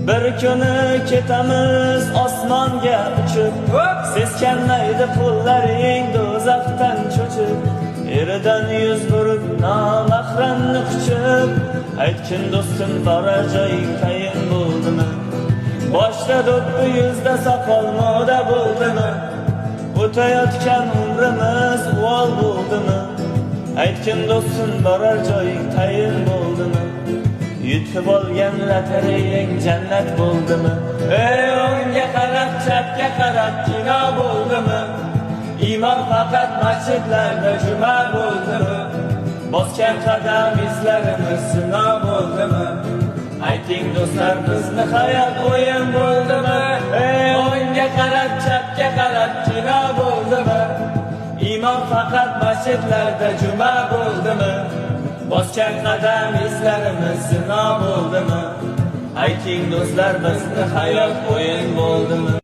Bir kuni ketamiz osmonga uchib, seskanmaydi qo'llaring do'zaxdan cho'chib. Eridan yuz burib nomahramni quchib, aytgin do'stim borar joying tayin bo'ldimi? Boshda do'ppi yuzda soqol moda bo'ldimi? O'tayotgan umrimiz uvol bo'ldimi? Aytgin do'stim borar joying tayin bo'ldimi? Yutib olgan lotereyang jannat bo'ldimi? Ey o'ngga qarab, chapga qarab kino bo'ldimi? Iymon faqat masjidlarda juma bo'ldimi? Bosgan qadam izlarimiz sinov bo'ldimi? Ayting do'stlar, bizni hayot o'yin bo'ldimi? Ey o'ngga qarab, chapga qarab kino bo'ldimi? Iymon faqat masjidlarda juma bo'ldimi? Bosgan qadam izlarimiz sinov bo'ldimi? Ayting do'stlar, bizni hayot o'yin bo'ldimi?